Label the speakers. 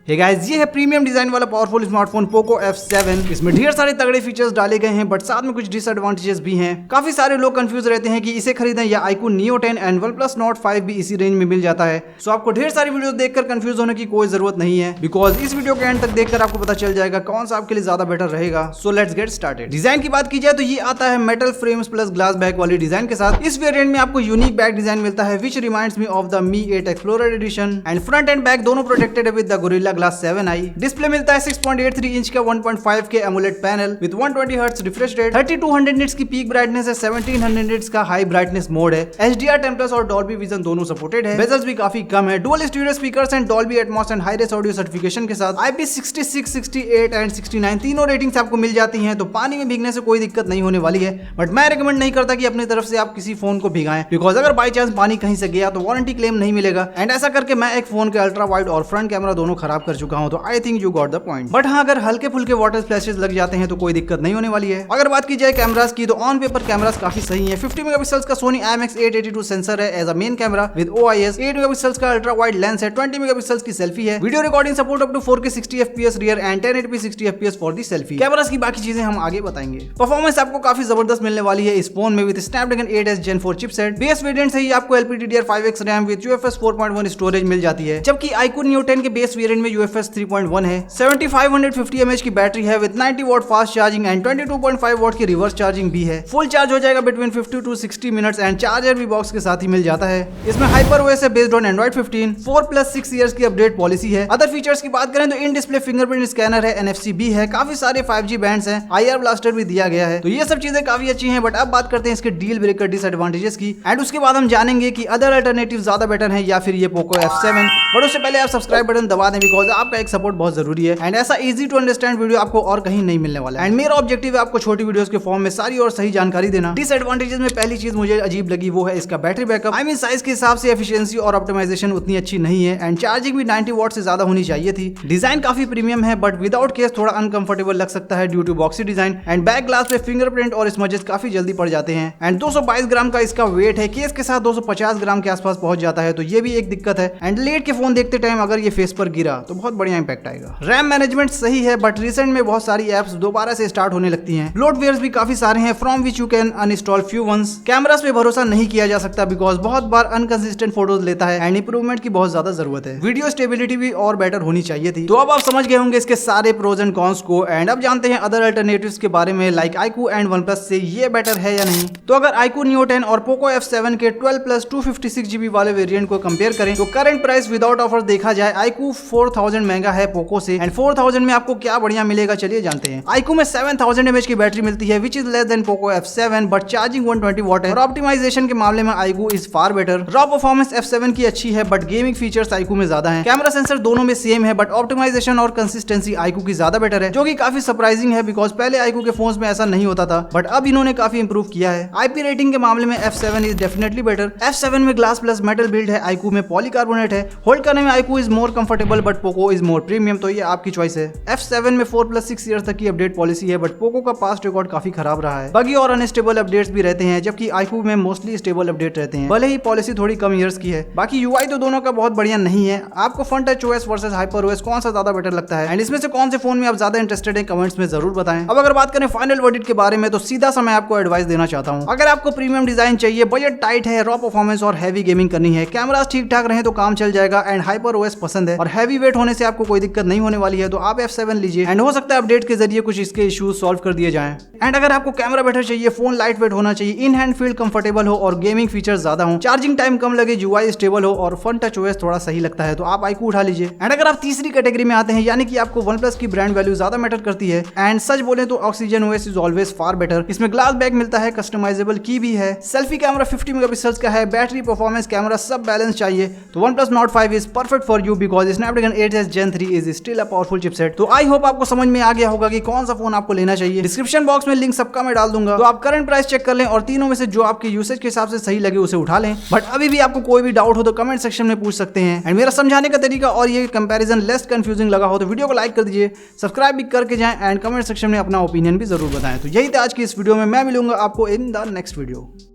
Speaker 1: Hey guys, ये है premium design वाला पावरफुल स्मार्टफोन पोको F7। इसमें ढेर सारे तगड़े फीचर्स डाले गए हैं, बट साथ में कुछ डिसएडवांटेजेस भी हैं। काफी सारे लोग कंफ्यूज रहते हैं कि इसे खरीदें या iQOO Neo 10 and OnePlus Nord 5 भी इसी रेंज में मिल जाता है। सो आपको ढेर सारी वीडियो देखकर कंफ्यूज होने की कोई जरूरत नहीं है, बिकॉज इस वीडियो के एंड तक देखकर आपको पता चल जाएगा कौन सा आपके लिए ज्यादा बेटर रहेगा। So let's get started. Design की बात की जाए तो ये आता है metal frames plus glass back वाली डिजाइन के साथ। इस वेरिएंट में आपको यूनिक बैक डिजाइन मिलता है, which reminds me of the Mi 8 explorer edition. And front and back दोनों प्रोटेक्टेड है with the Gorilla glass 7i। Display मिलता है 6.83 इंच का 1.5 K AMOLED panel with 120 hertz refresh rate, 3200 nits की peak brightness है, 1700 nits का high brightness mode है, HDR 10+ और डॉल्बी विजन दोनों सपोर्टेड है। बेजल्स भी काफी कम है, dual stereo speakers and Dolby Atmos and high race audio certification के साथ IP66, 68 एंड 69 तीनों रेटिंग्स आपको मिल जाती हैं, तो पानी में भीगने से कोई दिक्कत नहीं होने वाली है। बट मैं रिकमेंड नहीं करता कि अपनी तरफ से आप किसी फोन को भिगाएं, बिकॉज अगर बाई चांस पानी कहीं से गया तो वारंटी क्लेम नहीं मिलेगा। एंड ऐसा करके मैं एक फोन के अल्ट्रा वाइड और फ्रंट कैमरा दोनों खराब कर चुका हूं, तो I think you got the point. But हाँ, अगर हल्के फुल्के वाटर स्प्लैशेस लग जाते हैं तो कोई दिक्कत नहीं होने वाली है। अगर बात की जाए कैमरास की, तो ऑन पेपर कैमरास काफी सही है। 50 मेगापिक्सल्स का Sony IMX882 सेंसर है as a main camera with OIS, 8 megapixels का अल्ट्रा वाइड लेंस है, 20 मेगापिक्सल्स की सेल्फी है, video recording support up to 4K 60 FPS rear and 1080p 60 FPS for the selfie. Cameras की बाकी चीजें हम आगे बताएंगे। परफॉर्मेंस आपको काफी जबरदस्त मिलने वाली है इस फोन में with Snapdragon 8s Gen 4 chipset. Base variant से ही आपको LPDDR5X RAM with UFS 4.1 storage मिल जाती है, जबकि iQOO Neo 10 के बेस वेरिएंट में UFS 3.1 है। 7550 mAh की बैटरी है with 90 watt fast charging and 22.5 what की रिवर्स चार्जिंग भी है। फुल चार्ज हो जाएगा between 50 to 60 minutes and charger भी बॉक्स के साथ ही मिल जाता है। इसमें HyperOS है बेस्ड ऑन Android 15, 4+6 इयर्स की अपडेट पॉलिसी है। अदर फीचर्स की बात करें तो इन डिस्प्ले फिंगरप्रिंट स्कैनर है, NFC भी है, काफी सारे 5G बैंड्स हैं, IR ब्लास्टर भी दिया गया है, तो ये सब चीजें काफी अच्छी हैं। बट अब बात करते हैं इसके डील ब्रेकर डिसएडवांटेजेस की, एंड उसके बाद हम जानेंगे कि अदर अल्टरनेटिव ज्यादा बेटर है या फिर ये पोको F7। बट उससे पहले आप सब्सक्राइब बटन दबा दें, बिकॉज आपका एक सपोर्ट बहुत जरूरी है, एंड ऐसा इजी टू अंडरस्टैंड वीडियो आपको और कहीं नहीं मिलने वाला है। एंड मेरा ऑब्जेक्टिव है आपको छोटी वीडियोस के फॉर्म में सारी और सही जानकारी देना। डिसएडवांटेजेस में पहली चीज मुझे अजीब लगी, वो है इसका battery backup. I mean size के हिसाब से एफिशिएंसी और ऑप्टिमाइजेशन उतनी अच्छी नहीं है, एंड चार्जिंग भी 90 वॉट से ज्यादा होनी चाहिए थी। डिजाइन काफी प्रीमियम है, बट विदाउट केस थोड़ा अनकंफर्टेबल लग सकता है due to boxy design. And back glass पे फिंगरप्रिंट और स्मजेस काफी जल्दी पड़ जाते हैं। एंड 222 ग्राम का इसका वेट है, केस के साथ 250 ग्राम के आसपास पहुंच जाता है, तो ये भी एक दिक्कत है। एंड लेट के फोन देखते टाइम अगर ये फेस पर गिरा तो बहुत बढ़िया इंपैक्ट आएगा। रैम मैनेजमेंट सही है, बट रिसेंट में बहुत सारी एप्स दोबारा से स्टार्ट होने लगती हैं। ब्लोटवेयर्स भी काफी सारे हैं, from which you can uninstall few once. Cameras पे भरोसा नहीं किया जा सकता, बिकॉज बहुत बार अनकंसिस्टेंट फोटोज लेता है, एंड इंप्रूवमेंट की बहुत ज्यादा जरूरत है। वीडियो स्टेबिलिटी भी और बेटर होनी चाहिए थी। तो अब आप समझ गए होंगे इसके सारे प्रोज एंड कॉन्स को, एंड अब जानते हैं अदर अल्टरनेटिव्स के बारे में, लाइक iQOO एंड OnePlus से ये बेटर है या नहीं। तो अगर iQOO Neo 10 और पोको F7 के 12+ 256GB वाले वेरिएंट को कंपेयर करें, तो करंट प्राइस विदाउट ऑफर देखा जाए iQOO 4000 महंगा है पोको से, एंड 4000 में आपको क्या बढ़िया मिलेगा चलिए जानते हैं। iQOO में 7000 mAh की बैटरी मिलती है, which is less than Poco F7, but charging 120 what है, और ऑप्टिमाइजेशन के मामले में iQOO is far better. Raw performance F7 की अच्छी है, बट गेमिंग फीचर्स iQOO में ज्यादा है। कैमरा सेंसर दोनों में सेम है, बट ऑप्टिमाइजेशन और कंसिस्टेंसी iQOO की ज्यादा बेटर है, जो कि काफी सरप्राइजिंग है, बिकॉज पहले iQOO के फोन्स में ऐसा नहीं होता था, बट अब इन्होंने काफी इंप्रूव किया है। IP रेटिंग के मामले में F7 is definitely better. F7 में ग्लास प्लस मेटल बिल्ड है, iQOO में पॉलीकार्बोनेट है। होल्ड करने में iQOO is more comfortable, but Poco is more premium, तो ये आपकी चॉइस है। F7 में 4+6 इयर्स तक की अपडेट पॉलिसी है, बट पोको का पास्ट रिकॉर्ड काफी खराब रहा है। बगी और अनस्टेबल अपडेट्स भी रहते हैं, जबकि iQOO में मोस्टली स्टेबल अपडेट रहते हैं, भले ही पॉलिसी थोड़ी कम इयर्स की है। बाकी UI तो दोनों का बहुत बढ़िया नहीं है। आपको front touch OS versus HyperOS कौन सा ज्यादा बेटर लगता है, एंड इसमें से कौन से फोन में आप ज्यादा इंटरेस्टेड हैं, कमेंट्स में जरूर बताएं। अब अगर बात करें फाइनल वर्डिक्ट के बारे में, तो सीधा सा मैं आपको एडवाइस देना चाहता हूं। अगर आपको प्रीमियम डिजाइन चाहिए, बजट टाइट है, रॉ परफॉर्मेंस और हैवी गेमिंग करनी है, कैमरास ठीक ठाक रहे तो काम चल जाएगा, एंड HyperOS पसंद है और हैवी वेट होने से आपको कोई दिक्कत नहीं होने वाली है, तो आप F7 लीजिए, एंड हो सकता है अपडेट के जरिए कुछ इसके इश्यूज सॉल्व कर दिए जाएं। एंड अगर आपको कैमरा बेटर चाहिए, फोन लाइट वेट होना चाहिए, इन हैंड फील कंफर्टेबल हो और गेमिंग फीचर ज्यादा हो, चार्जिंग टाइम कम लगे, UI स्टेबल हो और फ्रंट टच OS थोड़ा सही लगता है, तो आप iQOO उठा लीजिए। एंड अगर आप तीसरी कैटेगरी में आते हैं, यानी कि आपको OnePlus की ब्रांड वैल्यू ज्यादा मैटर करती है, एंड सच बोले तो Oxygen OS is always far better. इसमें ग्लास बैक मिलता है, कस्टमाइजेबल की भी है, सेल्फी कैमरा 50 मेगापिक्सल्स का है, बैटरी परफॉर्मेंस कैमरा सब बैलेंस चाहिए, तो OnePlus Nord 5 is perfect for you, because Snapdragon 8s Gen 3 is still a powerful chipset. तो आई होप आपको समझ में आ गया होगा कि कौन सा फोन आपको लेना चाहिए। डिस्क्रिप्शन बॉक्स में लिंक सबका मैं डाल दूंगा, तो आप करंट प्राइस चेक कर लें और तीनों में से जो आपके यूसेज के हिसाब से सही लगे उसे उठा लें। बट अभी भी आपको कोई भी डाउट हो तो कमेंट सेक्शन में पूछ सकते हैं, एंड मेरा समझाने का तरीका और ये कंपैरिजन लेस कंफ्यूजिंग लगा हो तो वीडियो को लाइक कर दीजिए, सब्सक्राइब भी करके जाएं, एंड कमेंट सेक्शन में अपना ओपिनियन भी जरूर बताएं। तो यही था आज की इस वीडियो में, मैं मिलूंगा आपको इन द नेक्स्ट वीडियो।